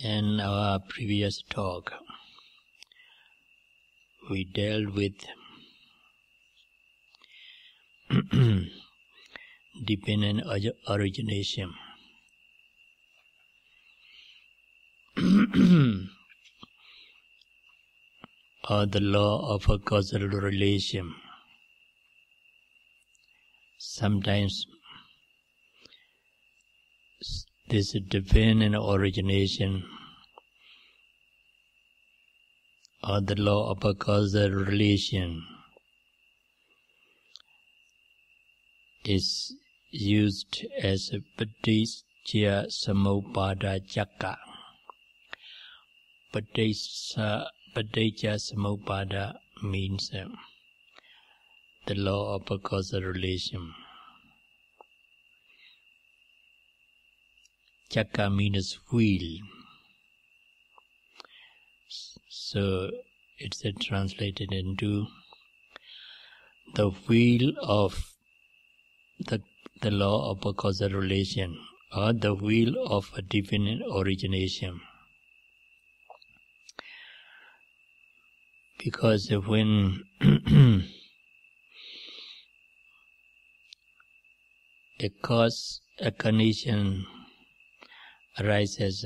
In our previous talk, we dealt with dependent origination. Or the law of a causal relation. Sometimes this dependent origination or the law of a causal relation is used as a paticca samuppada cakka. Paticca samuppada means the law of a causal relation. Cakka means wheel. So it's translated into the wheel of the law of a causal relation, or the wheel of a divine origination. Because when a condition arises,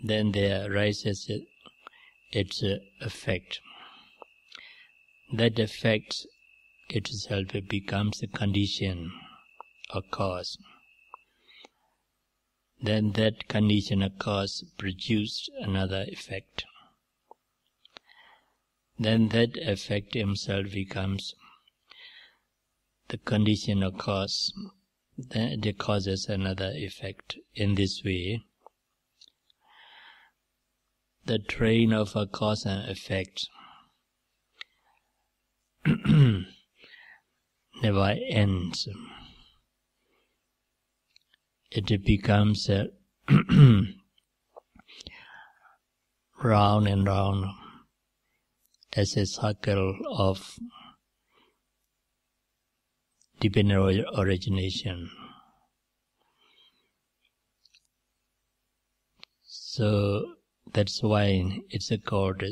then there arises its effect. That effect itself becomes a condition or cause. Then that condition or cause produces another effect. Then that effect himself becomes the condition or cause. Then it causes another effect. In this way, the train of a cause and effect never ends. It becomes round and round as a circle of dependent origination. So that's why it's called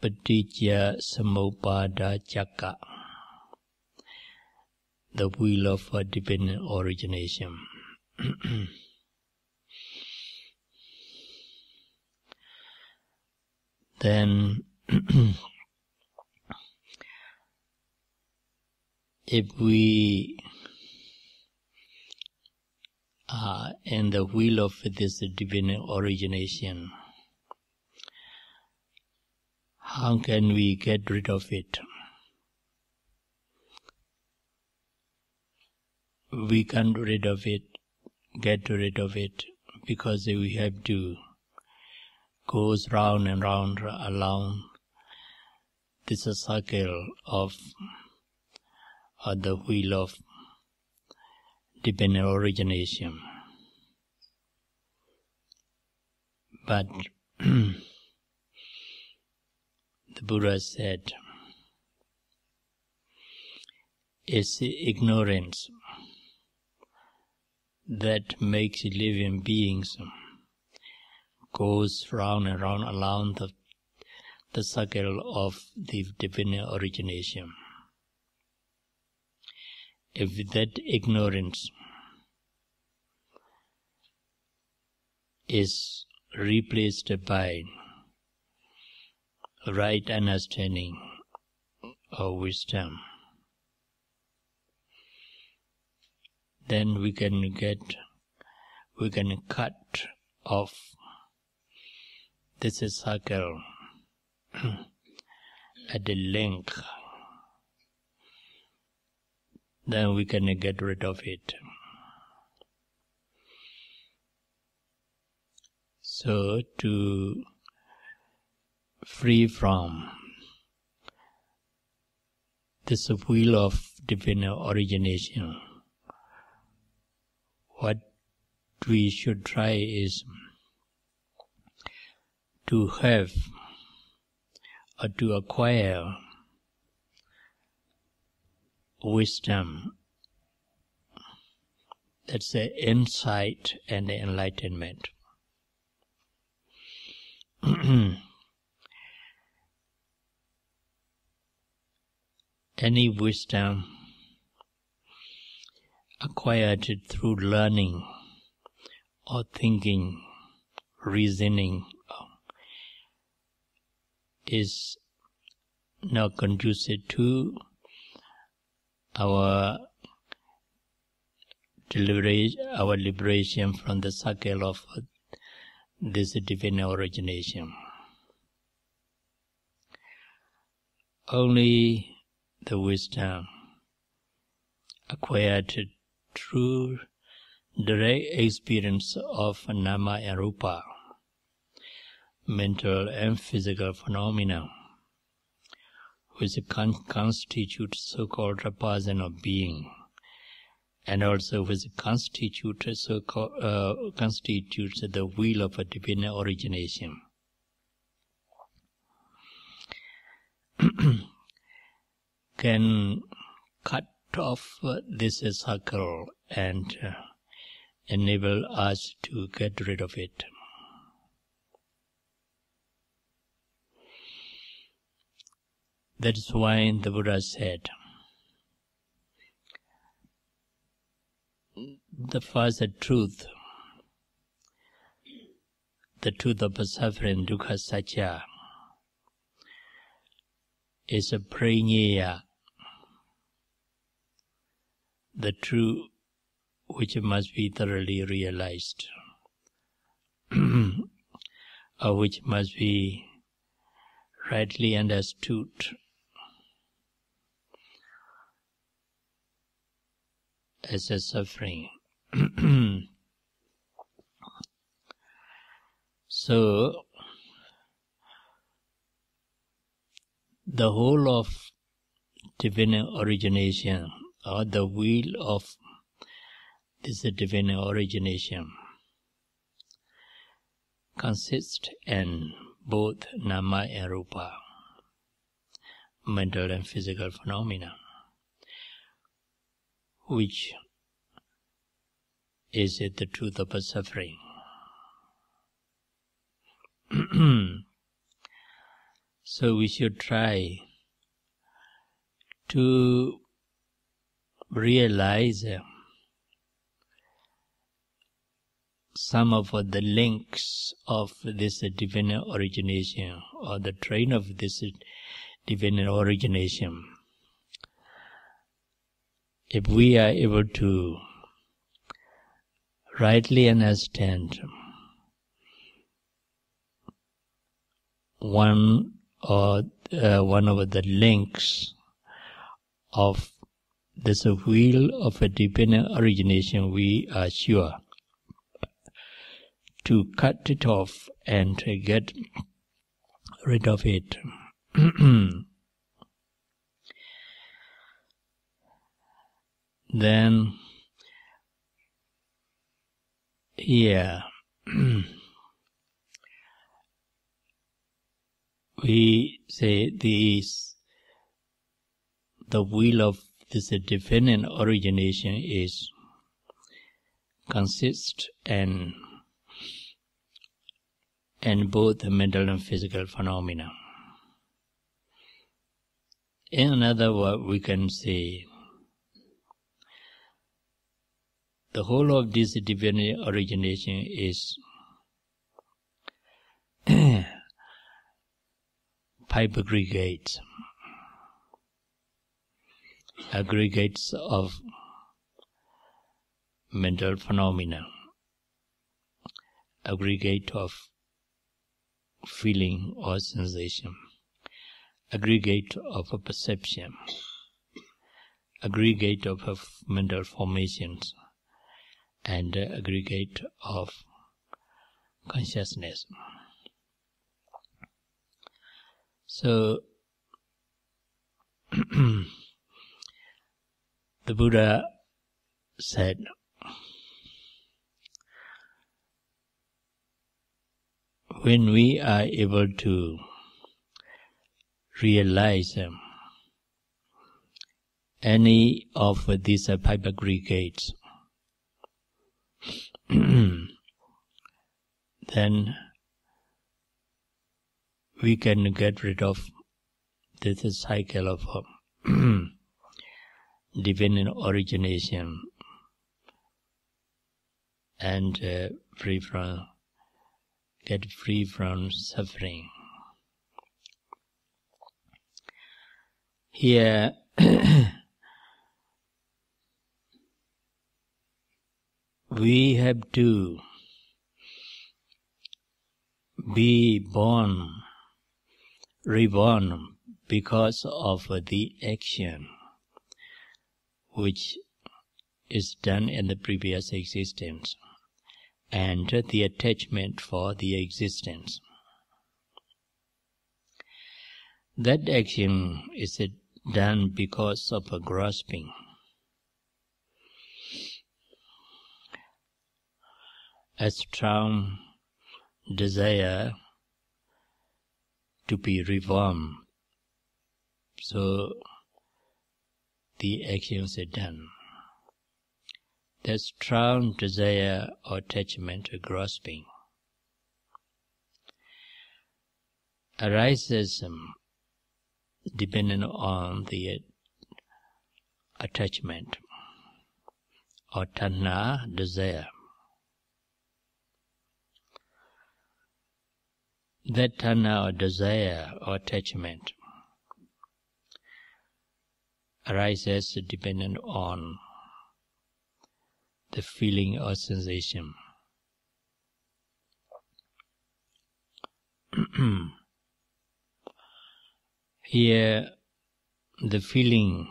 paticca samuppada cakka, the wheel of a dependent origination. Then if we are in the wheel of this divine origination, how can we get rid of it? We can't get rid of it, because we have to go round and round along this circle of the wheel of dependent origination. But the Buddha said, it's ignorance that makes living beings goes round and round along the circle of the divine origination. If that ignorance is replaced by right understanding or wisdom, then we can cut off this circle at the length. Then we can get rid of it. So to free from this wheel of divine origination, what we should try is to have or to acquire wisdom That's the insight and the enlightenment. Any wisdom acquired through learning or thinking, reasoning, is not conducive to our liberation from the circle of this divine origination. Only the wisdom acquired through direct experience of nama and rupa, mental and physical phenomena, which constitute so-called person of being, and also which constitutes the wheel of a divine origination, can cut off this circle and enable us to get rid of it. That is why the Buddha said, the first truth, the truth of suffering, dukkha satya, is a prañeya, the truth which must be thoroughly realized, or which must be rightly understood. As a suffering. So, the whole of divine origination, or the wheel of this divine origination, consists in both nama and rupa, mental and physical phenomena, which is the truth of a suffering. So we should try to realize some of the links of this divine origination, or the train of this divine origination. If we are able to rightly understand one of the links of this wheel of a divine origination, we are sure to cut it off and to get rid of it. Then here we say the wheel of this divine origination consists in both mental and physical phenomena. In another word, we can say the whole of this divine origination is 5 aggregates of mental phenomena, aggregate of feeling or sensation, aggregate of a perception, aggregate of mental formations, and aggregate of consciousness. So, the Buddha said, when we are able to realize any of these 5 aggregates, then we can get rid of this cycle of dependent origination and get free from suffering. Here we have to be born, reborn, because of the action which is done in the previous existence and the attachment for the existence. That action is done because of a grasping. A strong desire to be reformed. So the actions are done. The strong desire or attachment or grasping arises depending on the attachment or tanha, desire. That tanha or desire or attachment arises dependent on the feeling or sensation. Here, the feeling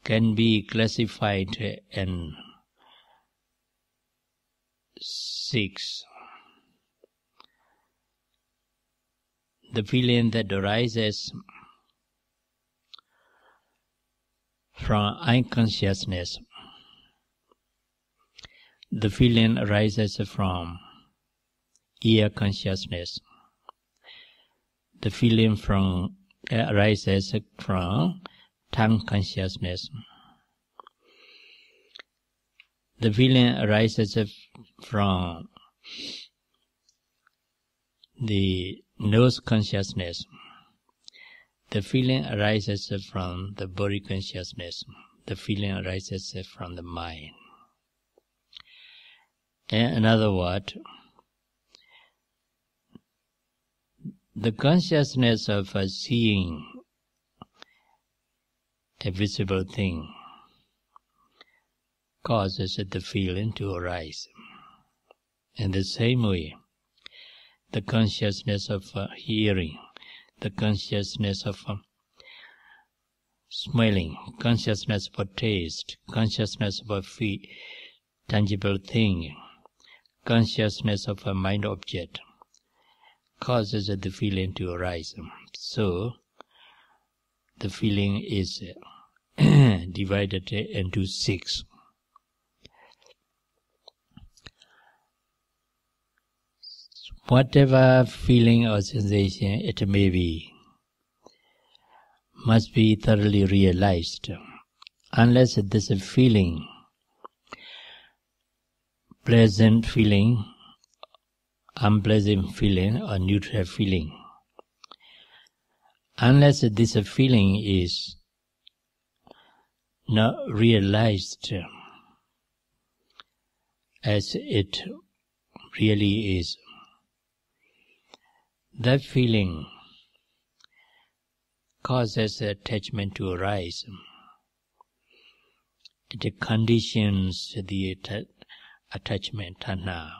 can be classified in 6. The feeling that arises from eye consciousness, the feeling arises from ear consciousness, the feeling arises from tongue consciousness, the feeling arises from the nose consciousness, the feeling arises from the body consciousness, the feeling arises from the mind. In other words, the consciousness of seeing a visible thing causes the feeling to arise. In the same way, the consciousness of hearing, the consciousness of smelling, consciousness of taste, consciousness of a tangible thing, consciousness of a mind object, causes the feeling to arise. So, the feeling is divided into 6. Whatever feeling or sensation it may be, must be thoroughly realized. Unless it is a feeling, pleasant feeling, unpleasant feeling, or neutral feeling, unless this feeling is not realized as it really is, that feeling causes attachment to arise. It conditions the attachment tanha.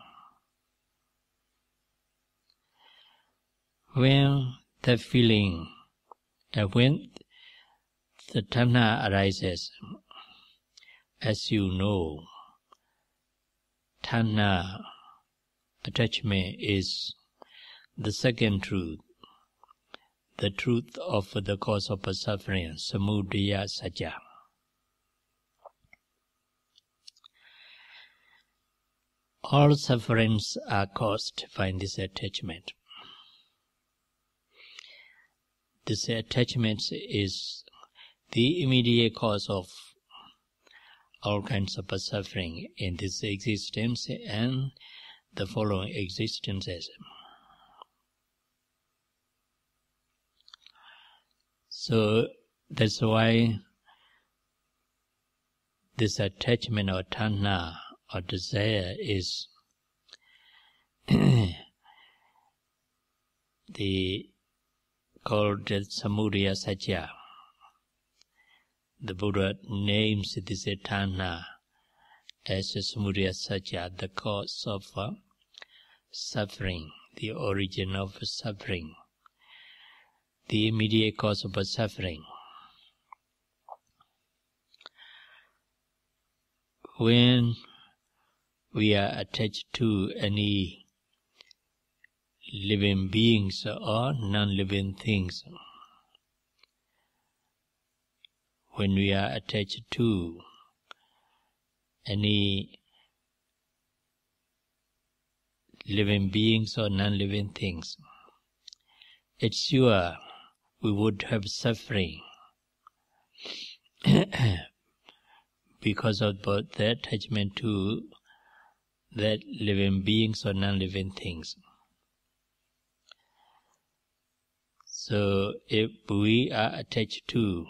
When the feeling, when the tanha arises, as you know, tanha, attachment, is the second truth, the truth of the cause of suffering, samudaya sajja. All sufferings are caused by this attachment. This attachment is the immediate cause of all kinds of suffering in this existence and the following existences. So that's why this attachment or tanha or desire is called the samudaya satya. The Buddha names this tanha as a samudaya satya, the cause of suffering, the origin of suffering, the immediate cause of suffering. When we are attached to any living beings or non-living things, when we are attached to any living beings or non-living things, it's sure we would have suffering because of both the attachment to that living beings or non-living things. So if we are attached to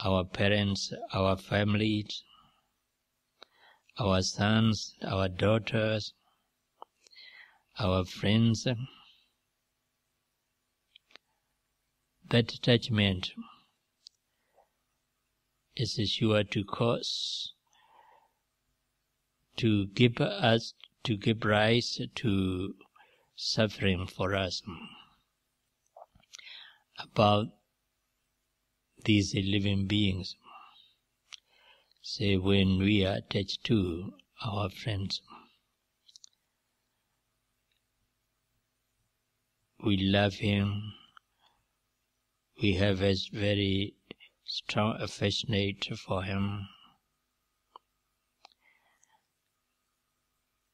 our parents, our families, our sons, our daughters, our friends, that attachment is sure to cause, to give rise to suffering for us. About these living beings, say when we are attached to our friends, we love him, we have a very strong affectionate for him,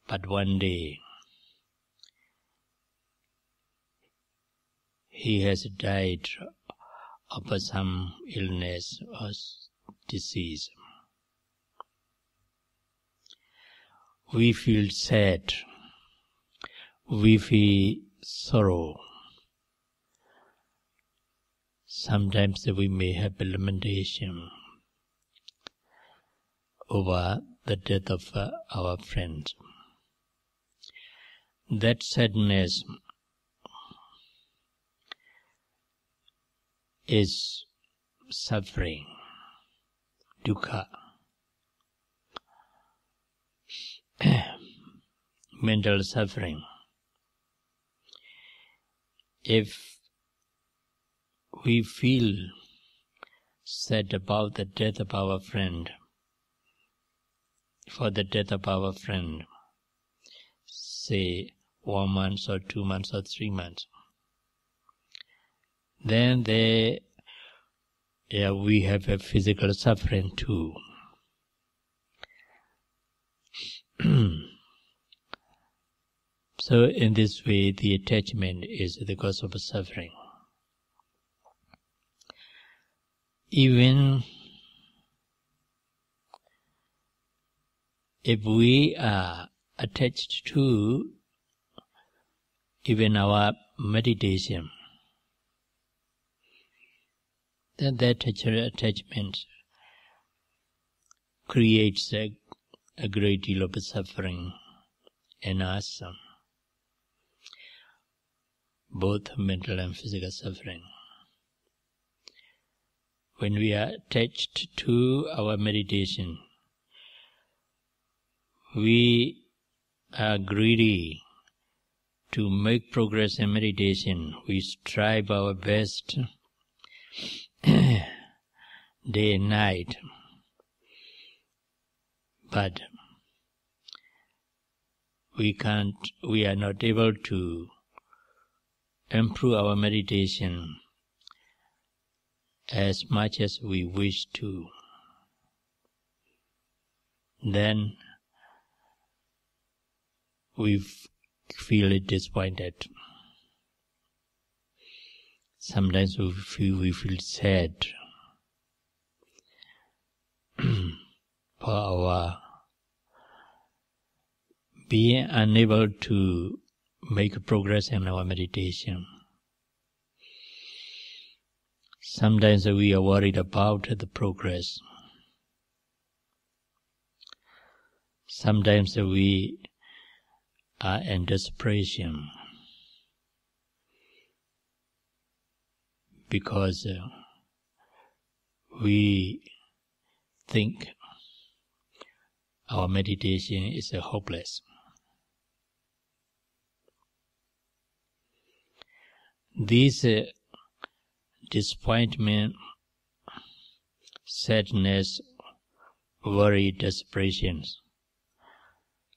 but one day he has died of some illness or disease. We feel sad, we feel sorrow. Sometimes we may have a lamentation over the death of our friend. That sadness is suffering, dukkha, mental suffering. If we feel sad about the death of our friend, for the death of our friend, say 1 month or 2 months or 3 months, then we have a physical suffering too. So in this way, the attachment is the cause of suffering. Even if we are attached to even our meditation, then that attachment creates a great deal of suffering in us, both mental and physical suffering. When we are attached to our meditation, we are greedy to make progress in meditation. We strive our best day and night, but we are not able to improve our meditation as much as we wish to. Then we feel disappointed. Sometimes we feel sad. for our being unable to make progress in our meditation. Sometimes we are worried about the progress. Sometimes we are in desperation because we think our meditation is hopeless. These disappointment, sadness, worry, desperations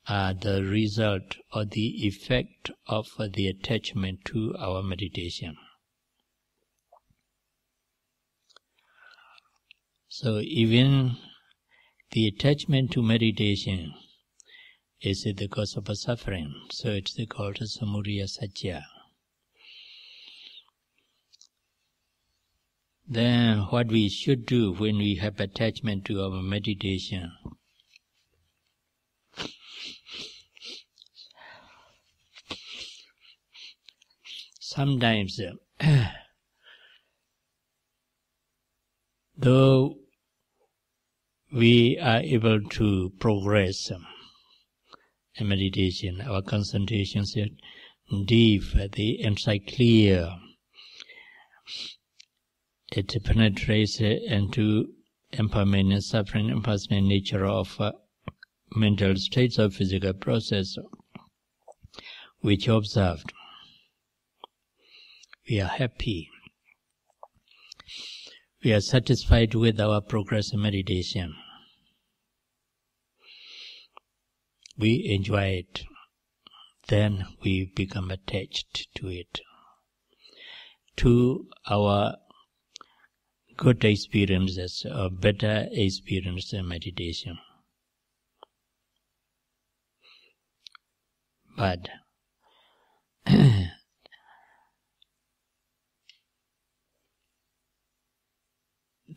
are the result or the effect of the attachment to our meditation. So even the attachment to meditation is the cause of suffering. So it's called samudaya satya. Then what we should do when we have attachment to our meditation? Sometimes, though we are able to progress in meditation, our concentration is deep, the insight clear, it penetrates into impermanent suffering, impersonal nature of mental states of physical process which observed. We are happy. We are satisfied with our progress in meditation. We enjoy it. Then we become attached to it, to our good experiences or better experience in meditation. But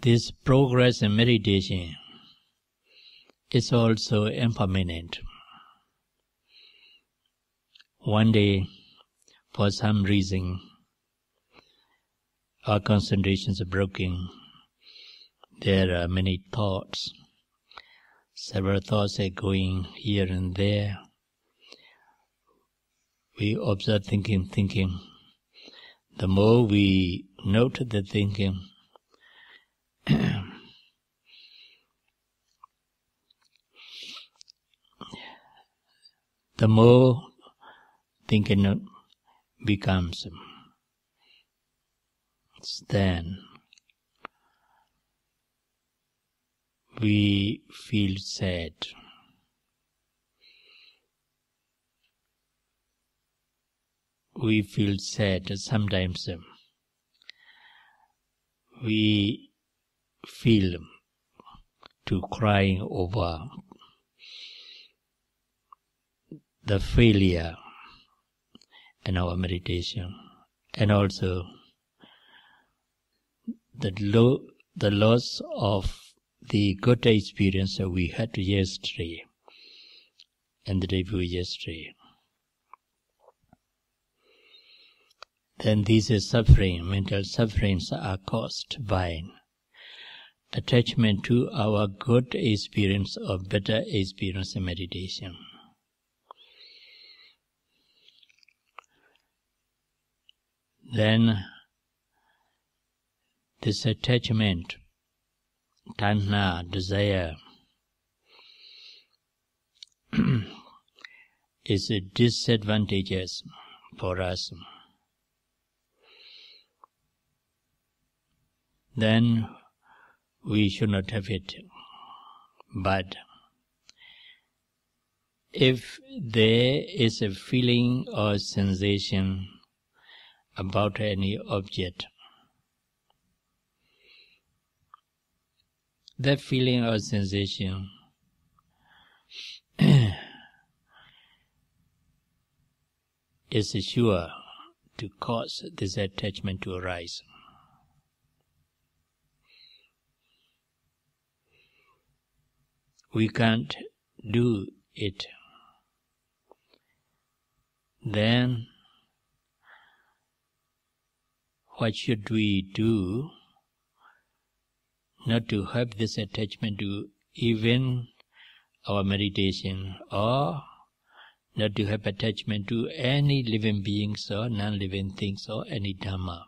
this progress in meditation is also impermanent. One day, for some reason, our concentration is broken. There are many thoughts. Several thoughts are going here and there. We observe thinking. The more we note the thinking, the more thinking becomes. Then we feel sad. We feel sad. Sometimes we feel to crying over the failure in our meditation, and also the loss of the good experience that we had yesterday and the day before yesterday. Then these suffering, mental sufferings, are caused by attachment to our good experience or better experience in meditation. Then this attachment, tanha, desire, is disadvantageous for us. Then we should not have it. But if there is a feeling or sensation about any object, that feeling or sensation is sure to cause this attachment to arise. we can't do it, then what should we do not to have this attachment to even our meditation, or not to have attachment to any living beings or non-living things or any Dhamma?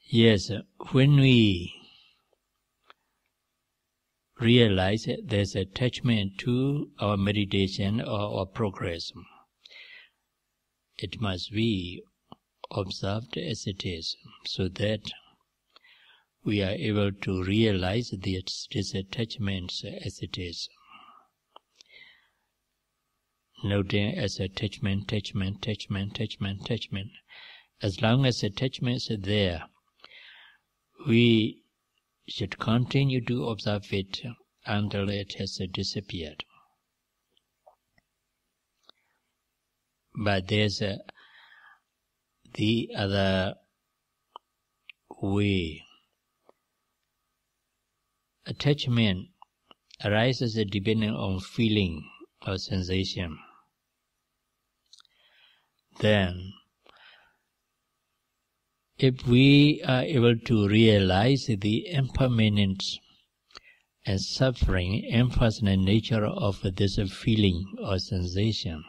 Yes, when we realize that there's attachment to our meditation or our progress, it must be observed as it is, so that we are able to realize this attachment as it is. Noting as attachment. As long as attachments are there, we should continue to observe it until it has disappeared. But there's the other way. Attachment arises depending on feeling or sensation. Then, if we are able to realize the impermanence and suffering, impersonal nature of this feeling or sensation,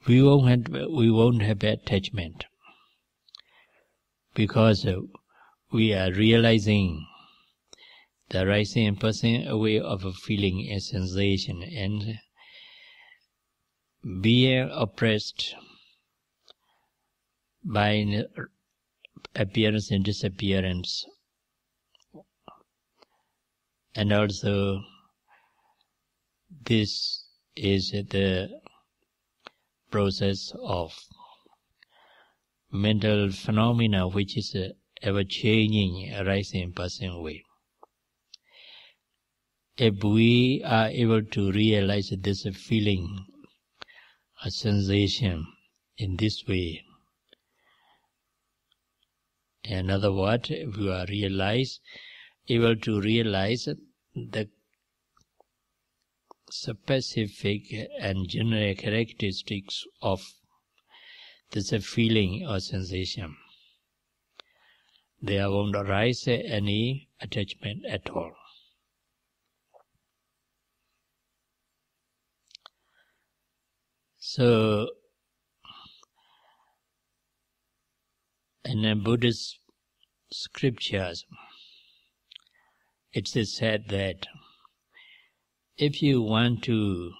we won't have attachment, because we are realizing the rising and passing away of a feeling and sensation, and being oppressed by appearance and disappearance, and also this is the process of mental phenomena which is ever-changing, arising and passing away. If we are able to realize this feeling, a sensation in this way, in other words, if we are able to realize the specific and general characteristics of this feeling or sensation, there won't arise any attachment at all. So, in the Buddhist scriptures, it is said that if you want to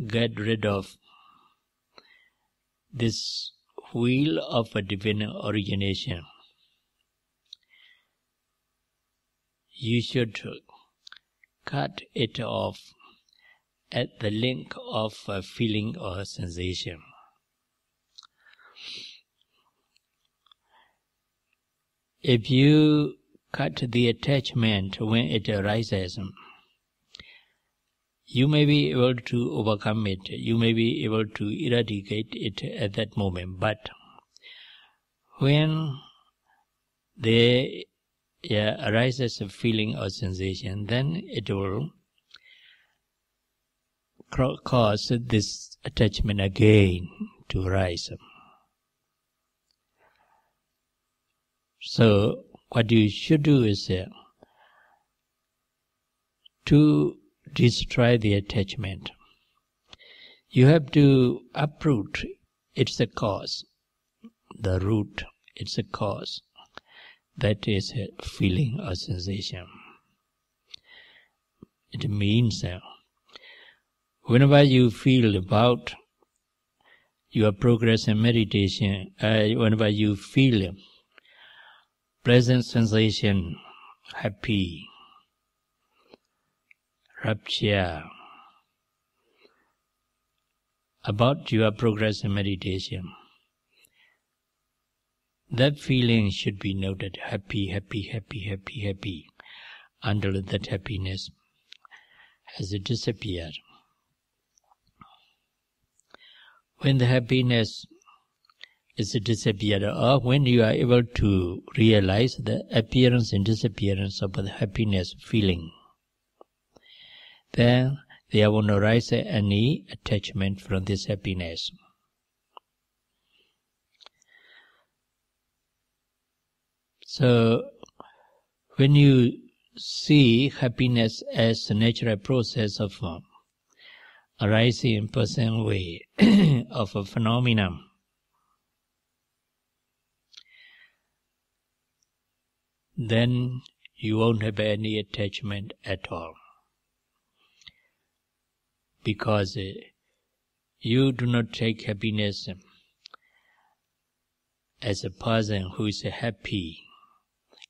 get rid of this wheel of a divine origination, you should cut it off at the link of a feeling or sensation. If you cut the attachment when it arises, you may be able to overcome it, you may be able to eradicate it at that moment, but when there arises a feeling or sensation, then it will cause this attachment again to rise. So what you should do is to destroy the attachment. You have to uproot its cause, the root, its cause. That is a feeling or sensation. It means whenever you feel about your progress in meditation, whenever you feel pleasant sensation, happy, rapture, about your progress in meditation, that feeling should be noted, happy, happy, happy, happy, happy, until that happiness has disappeared. When the happiness is disappeared, or when you are able to realize the appearance and disappearance of the happiness feeling, then there won't arise any attachment from this happiness. So, when you see happiness as a natural process of arising in personal way of a phenomenon, then you won't have any attachment at all. Because you do not take happiness as a person who is happy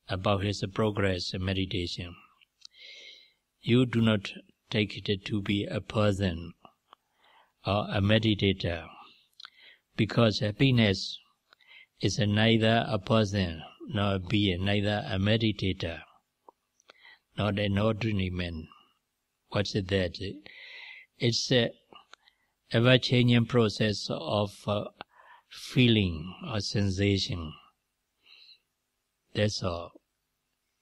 about his progress in meditation. You do not take it to be a person or a meditator, because happiness is neither a person nor a being, neither a meditator, not an ordinary man. What's that? It's an ever-changing process of feeling or sensation. That's all.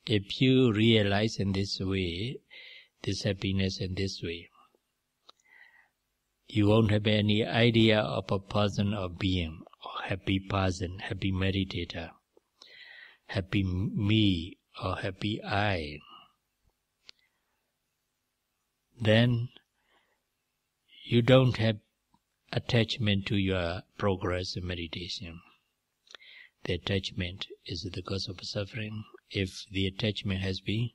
If you realize in this way, this happiness in this way, you won't have any idea of a person or being, or happy person, happy meditator, happy me, or happy I. Then you don't have attachment to your progress in meditation. The attachment is the cause of suffering. If the attachment has been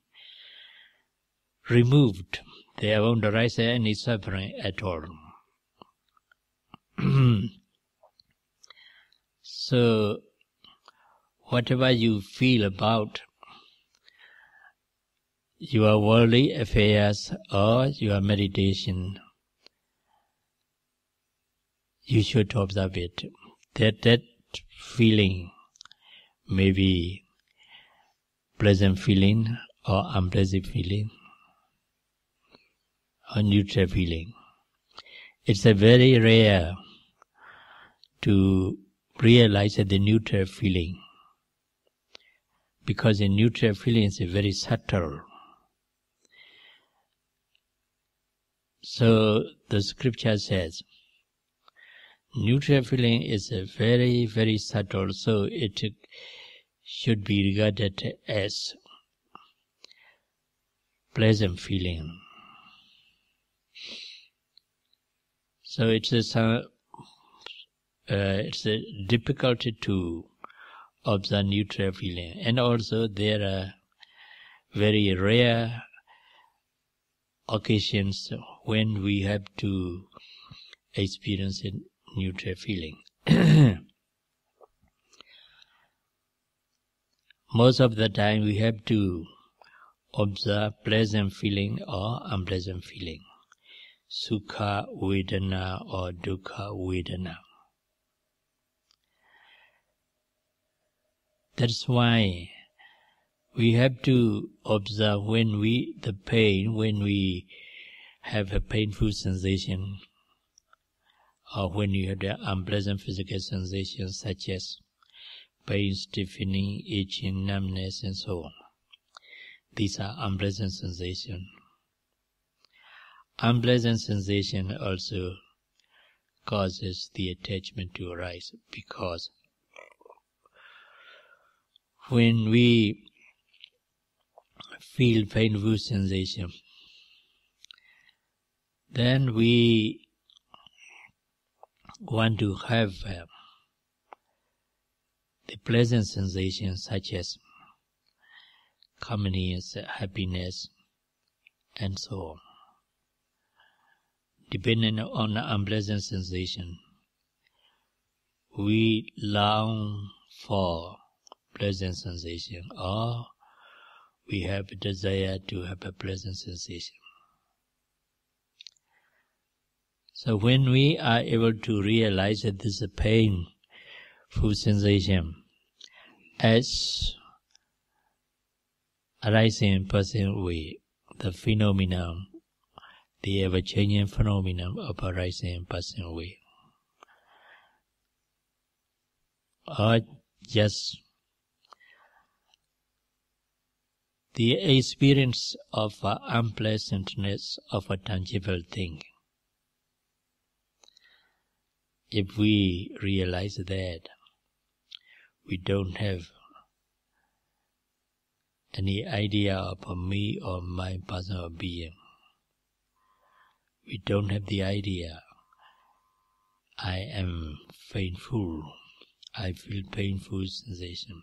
removed, there won't arise any suffering at all. So, whatever you feel about your worldly affairs or your meditation, you should observe it. That feeling may be pleasant feeling or unpleasant feeling or neutral feeling. It's a very rare to realize the neutral feeling, because the neutral feeling is very subtle. So the scripture says, neutral feeling is very, very subtle, so it should be regarded as pleasant feeling. So it's difficult to observe neutral feeling, and also there are very rare occasions when we have to experience a neutral feeling. Most of the time we have to observe pleasant feeling or unpleasant feeling, sukha vedana or dukkha vedana. That's why we have to observe when we have a painful sensation, or when you have the unpleasant physical sensations such as pain, stiffening, itching, numbness, and so on. These are unpleasant sensations. Unpleasant sensation also causes the attachment to arise, because when we feel painful sensation, then we want to have the pleasant sensations such as calmness, happiness, and so on. Depending on the unpleasant sensation, we long for pleasant sensation, or we have a desire to have a pleasant sensation. So when we are able to realize that this is a painful sensation as arising in personal way, the phenomenon, the ever-changing phenomenon of arising in personal way, or just the experience of unpleasantness of a tangible thing. If we realize that we don't have any idea of a me or my personal being, we don't have the idea, I am painful, I feel painful sensation,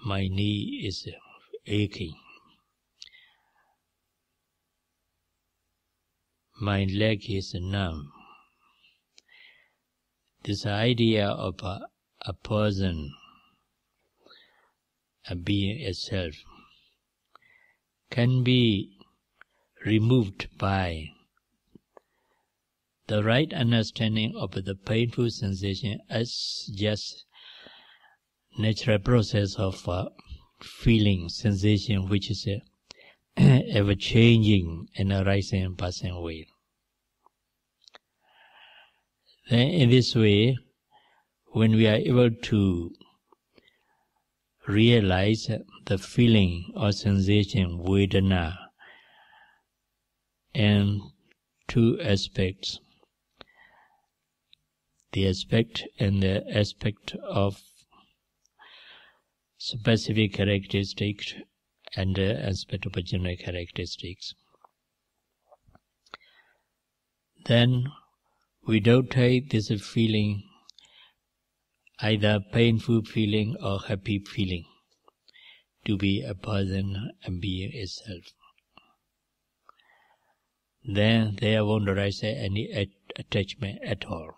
my knee is aching, my leg is numb. This idea of a person, a being itself, can be removed by the right understanding of the painful sensation as just natural process of feeling sensation, which is ever changing and arising and passing away. Then in this way, when we are able to realize the feeling or sensation, vedana, and two aspects, the aspect and the aspect of specific characteristics and the aspect of general characteristics, then we don't take this feeling, either painful feeling or happy feeling, to be a person and being itself. Then there won't arise any attachment at all.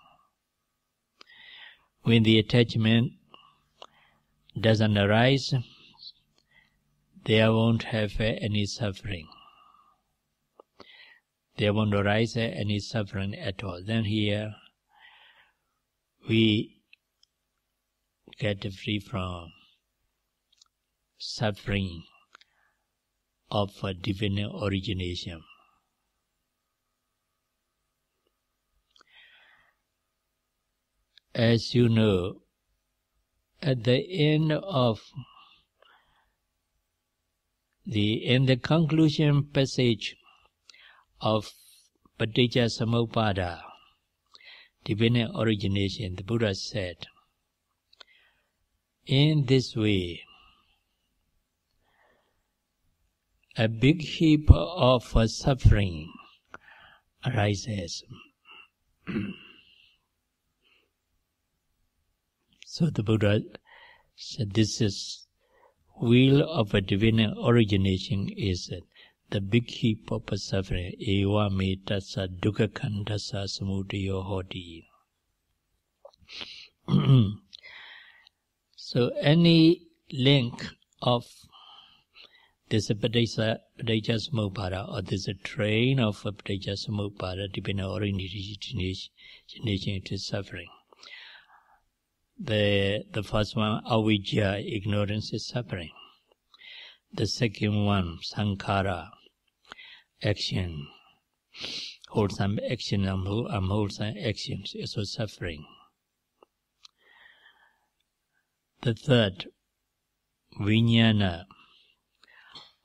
When the attachment doesn't arise, there won't have any suffering. There won't arise any suffering at all. Then here we get free from suffering of a divine origination. As you know, at the end of in the conclusion passage of Paticcasamuppada, divine origination, the Buddha said, in this way, a big heap of suffering arises. So the Buddha said, this is wheel of a divine origination is the big heap of suffering. Eva me tassa dukkha khandassa samudayo hoti. So any link of this Paticcasamuppada, or this train of Paticcasamuppada, divine origination to suffering. The first one, avijja, ignorance, is suffering. The second one, sankhara, action, wholesome action, unwholesome actions, is also suffering. The third, vijnana,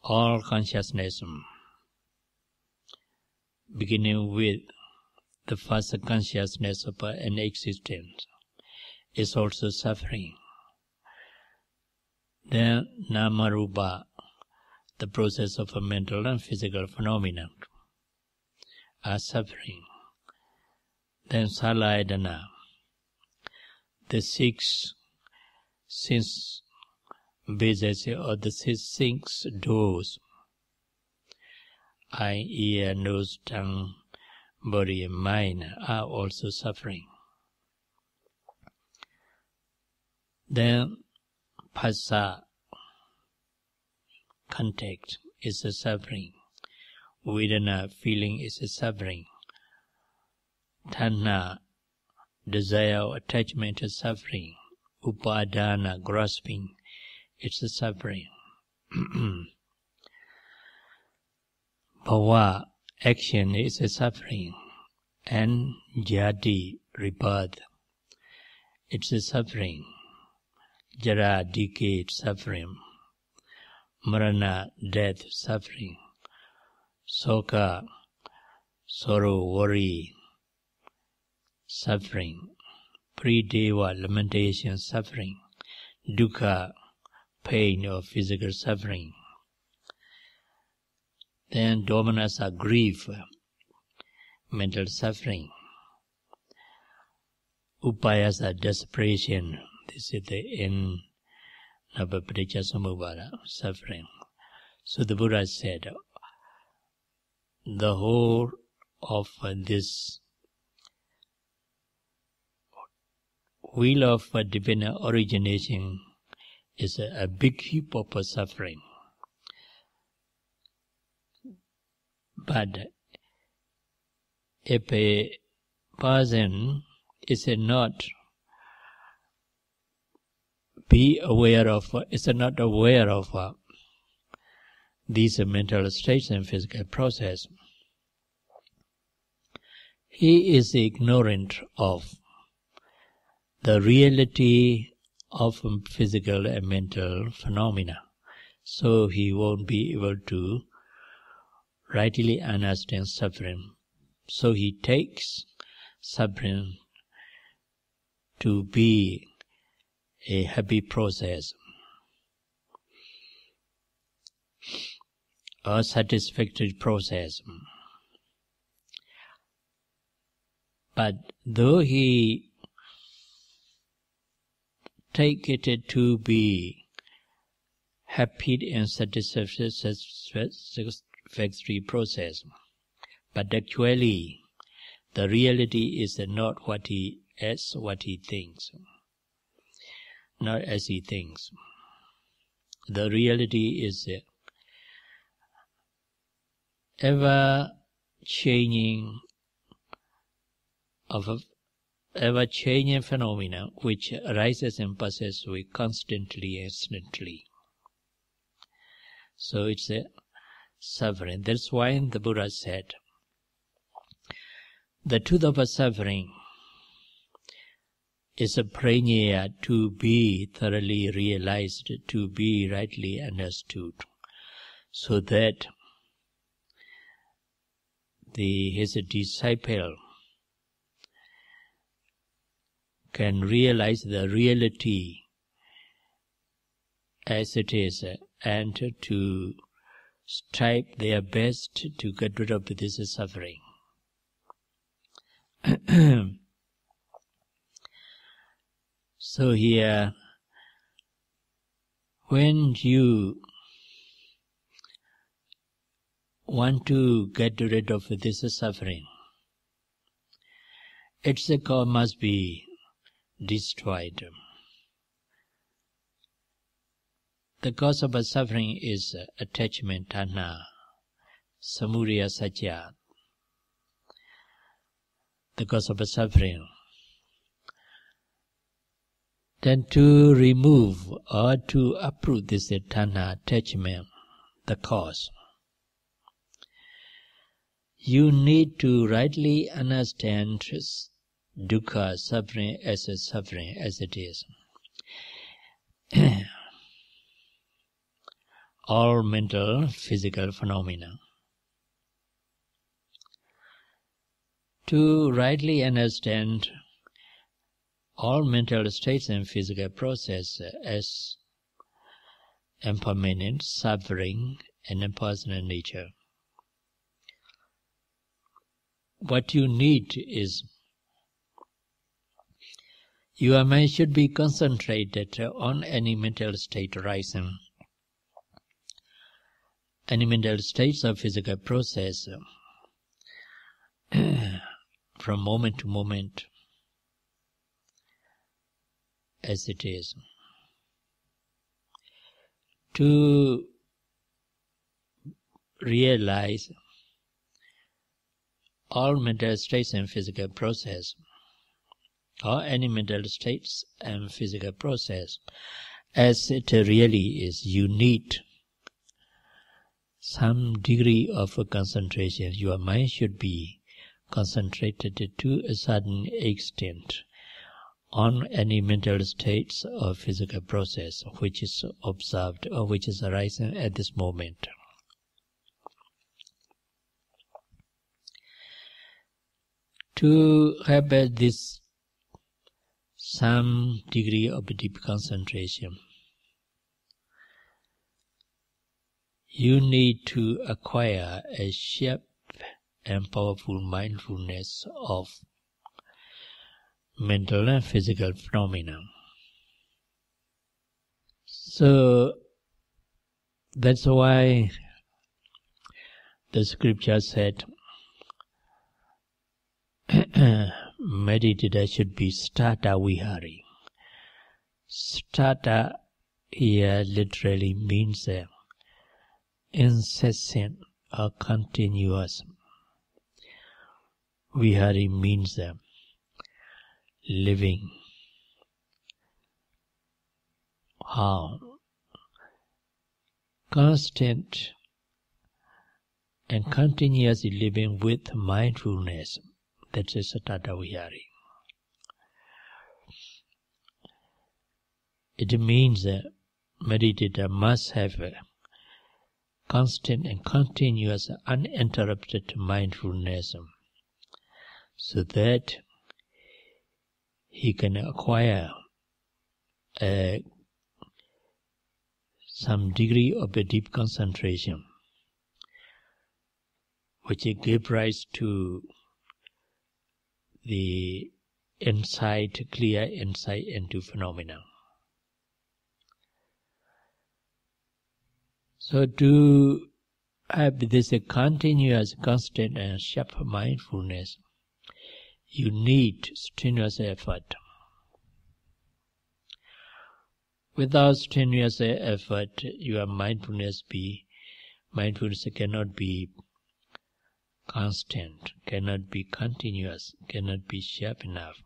all consciousness, beginning with the first consciousness of an existence, is also suffering. Then namarupa, the process of a mental and physical phenomenon, are suffering. Then salayadana, the six sense bases or the six doors, eye, ear, nose, tongue, body and mind, are also suffering. Then phassa, contact, is a suffering. Vedana, feeling, is a suffering. Tanha, desire or attachment, is suffering. Upadana, grasping, it's a suffering. Bhava, action, is a suffering. And jati, rebirth, it's a suffering. Jara, decay, suffering. Marana, death, suffering. Soka, sorrow, worry, suffering. Prideva, lamentation, suffering. Dukkha, pain or physical suffering. Then domanasa, grief, mental suffering. Upayasa, desperation. This is the end of paticcasamuppada, suffering. So the Buddha said, the whole of this wheel of dependent origination is a big heap of suffering. But if a person is not aware of these mental states and physical process, he is ignorant of the reality of physical and mental phenomena. So he won't be able to rightly understand suffering. So he takes suffering to be a happy process or satisfactory process. But though he take it to be happy and satisfactory process, but actually the reality is not what he thinks. Not as he thinks. The reality is ever-changing phenomena which arises and passes away constantly and instantly. So it's a suffering. That's why the Buddha said, the truth of a suffering is a prajna to be thoroughly realized, to be rightly understood, so that his disciple can realize the reality as it is and to strive their best to get rid of this suffering. So here, when you want to get rid of this suffering, its cause must be destroyed. The cause of suffering is attachment, tanha, samudaya satya. The cause of suffering. Then to remove or to uproot this tanha, attachment, the cause, you need to rightly understand dukkha, suffering as it is. All mental, physical phenomena. To rightly understand all mental states and physical process as impermanent, suffering, and impersonal nature, what you need is your mind should be concentrated on any mental state arising, any mental states of physical process from moment to moment as it is. To realize all mental states and physical process, or any mental states and physical process as it really is, you need some degree of concentration. Your mind should be concentrated to a certain extent on any mental states or physical process which is observed or which is arising at this moment. To have this some degree of deep concentration, you need to acquire a sharp and powerful mindfulness of mental and physical phenomena. So that's why the scripture said meditator should be starta vihari. Starta here literally means incessant or continuous. Vihari means living. How? Constant and continuously living with mindfulness. That is Starta Vihari. It means that meditator must have a constant and continuous uninterrupted mindfulness so that he can acquire some degree of a deep concentration which gives rise to the insight, clear insight into phenomena. So to have this continuous, constant and sharp mindfulness, you need strenuous effort. Without strenuous effort, your mindfulness cannot be constant, cannot be continuous, cannot be sharp enough.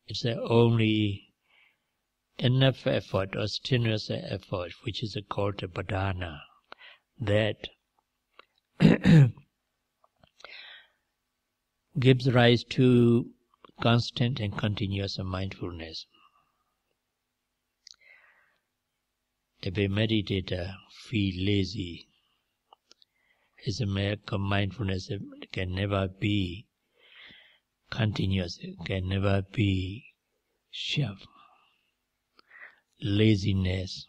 It's only enough effort or strenuous effort, which is called a padhana, that gives rise to constant and continuous mindfulness. If a meditator feels lazy, his mindfulness can never be continuous, can never be sharp. Laziness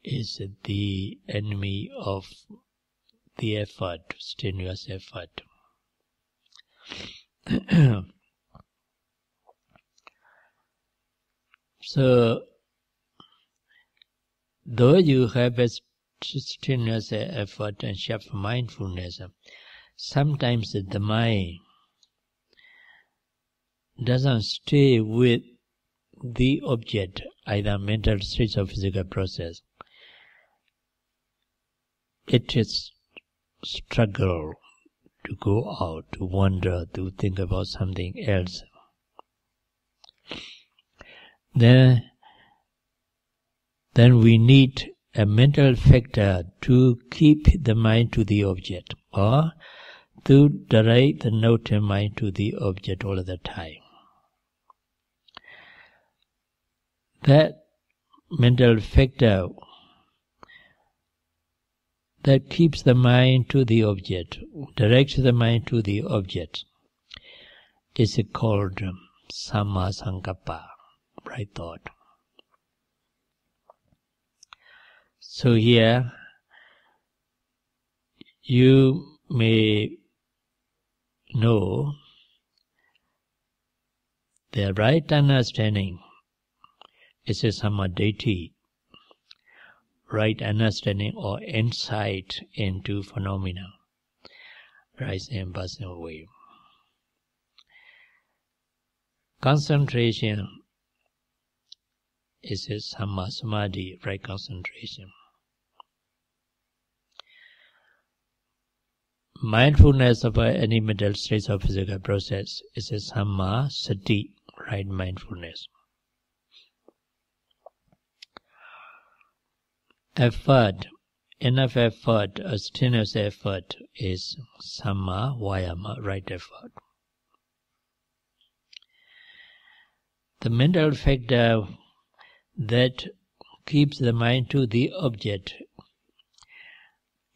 is the enemy of the effort, strenuous effort. So, though you have a strenuous effort and sharp mindfulness, sometimes the mind doesn't stay with the object, either mental states or physical process. It is struggle to go out, to wander, to think about something else. Then we need a mental factor to keep the mind to the object, or to direct the note mind to the object all the time. That mental factor that keeps the mind to the object, directs the mind to the object, is called samma sankappa, right thought. So here, you may know the right understanding is a sammadati, right understanding or insight into phenomena, rising and passing away. Concentration is a samma samadhi, right concentration. Mindfulness of any mental states or physical process is a samma sati, right mindfulness. Effort, enough effort, a strenuous effort is samma vayama, right effort. The mental factor that keeps the mind to the object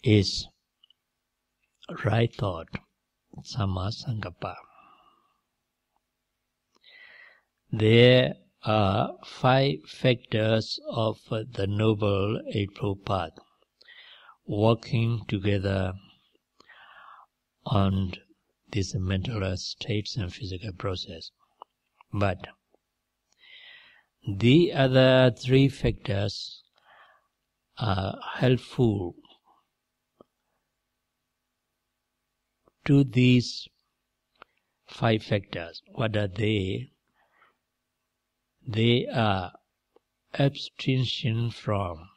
is right thought, samma sankappa. There are 5 factors of the Noble Eightfold Path working together on these mental states and physical process. But the other 3 factors are helpful to these 5 factors. What are they? They are abstention from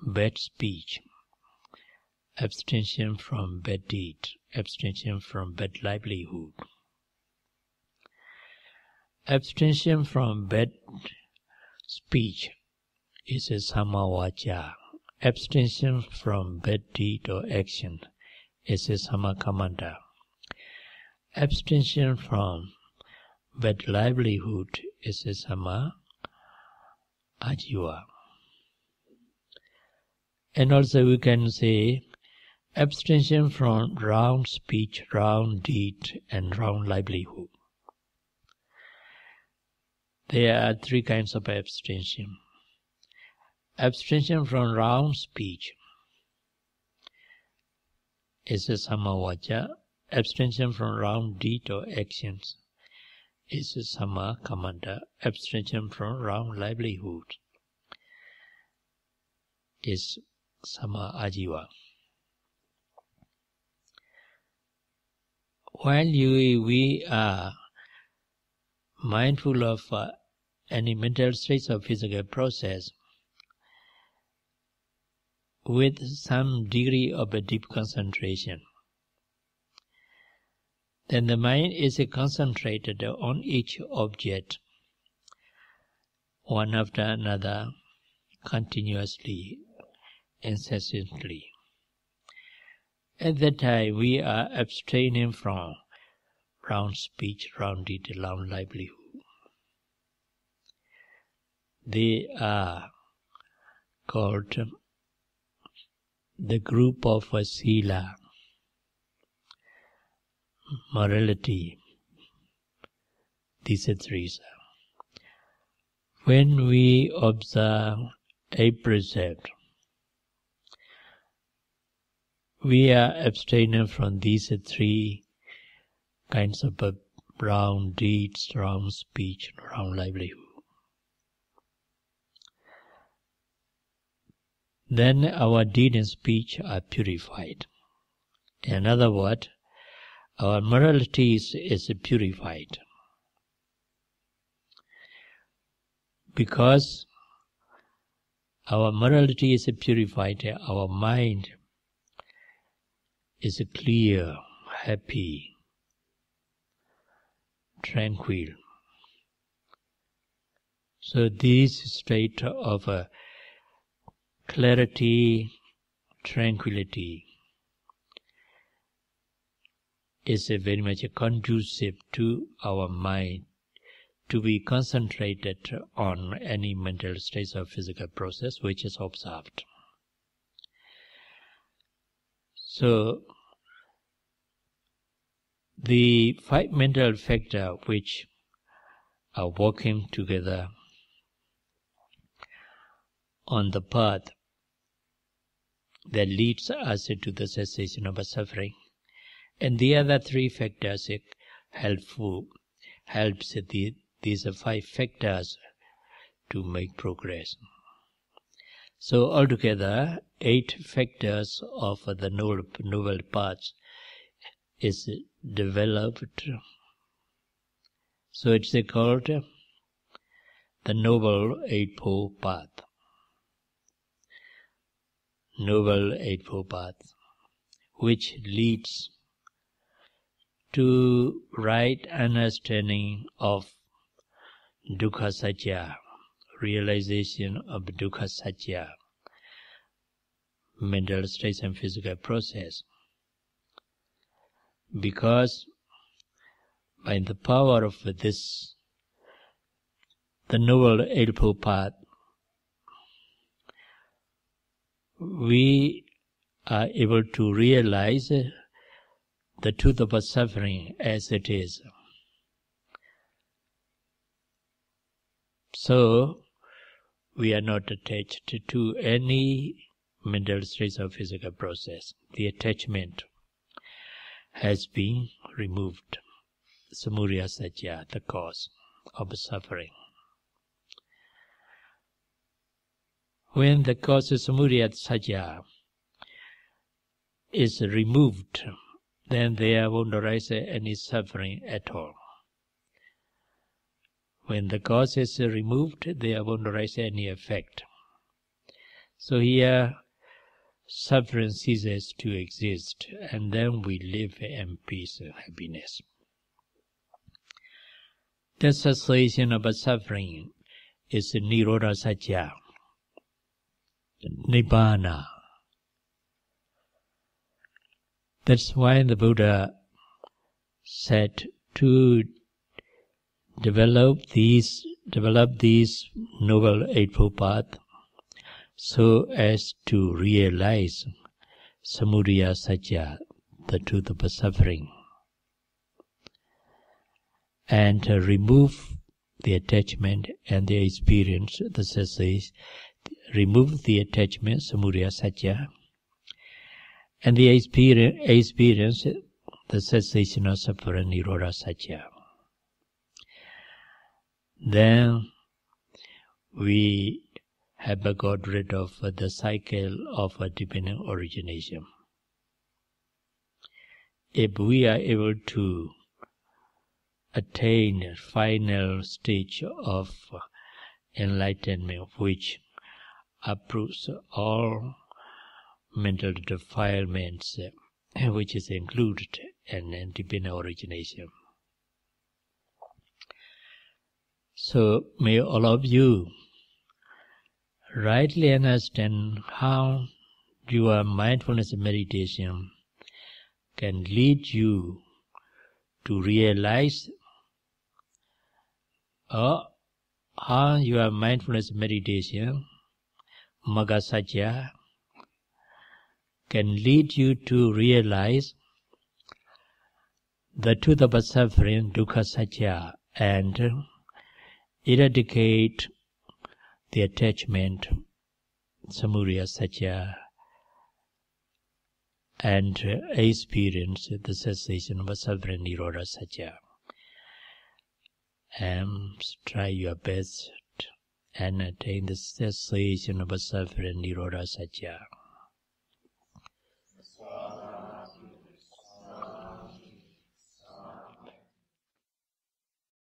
bad speech, abstention from bad deed, abstention from bad livelihood. Abstention from bad speech is a samma vaca. Abstention from bad deed or action is a samma kammanta. Abstention from bad livelihood is a samma ajiva. And also we can say abstention from wrong speech, wrong deed, and wrong livelihood. There are 3 kinds of abstention. Abstention from wrong speech is a samma vaca. Abstention from wrong deed or actions is a samma kammanta. Abstention from wrong livelihood is samma ajiva. While we are mindful of any mental states of physical process with some degree of a deep concentration, then the mind is concentrated on each object, one after another, continuously, incessantly. At that time, we are abstaining from wrong speech, wrong deed, wrong livelihood. They are called the group of sila, morality. These are 3. When we observe a precept, we are abstaining from these 3 kinds of wrong deeds, wrong speech, wrong livelihood. Then our deed and speech are purified. In other words, our morality is purified. Because our morality is purified, our mind is clear, happy, tranquil. So this state of clarity, tranquility is very much conducive to our mind to be concentrated on any mental states of physical process which is observed. So, the 5 mental factors which are working together on the path that leads us to the cessation of suffering, and the other 3 factors helps these 5 factors to make progress. So altogether, 8 factors of the noble path is developed. So it's called the Noble Eightfold Path. Noble Eightfold Path, which leads to right understanding of dukkha satya, realization of dukkha satya, mental states and physical process. Because by the power of this the Noble Eightfold Path, we are able to realize the truth of suffering as it is. So, we are not attached to any mental states or physical process. The attachment has been removed. Samudaya Satya, the cause of suffering. When the cause of Samudaya Satya is removed, then there won't arise any suffering at all. When the cause is removed, there won't arise any effect. So here, suffering ceases to exist, and then we live in peace and happiness. The cessation of suffering is Nirodha Satya, Nibbana. That's why the Buddha said to develop these Noble Eightfold Path so as to realize Samudaya Satya, the truth of suffering, and remove the attachment and the experience, the cessation, remove the attachment, Samudaya Satya, and the experience, the cessation of suffering, Nirodha Satya. Then we have got rid of the cycle of a dependent origination. If we are able to attain a final stage of enlightenment which uproots all mental defilements, which is included in dependent origination. So may all of you rightly understand how your mindfulness meditation can lead you to realize, or how your mindfulness meditation, Magga Satya, can lead you to realize the truth of suffering, Dukkha Satya, and eradicate the attachment, Samudaya Satya, and experience the cessation of suffering, Nirodha Satya. And try your best and attain the cessation of suffering, Nirodha Satya.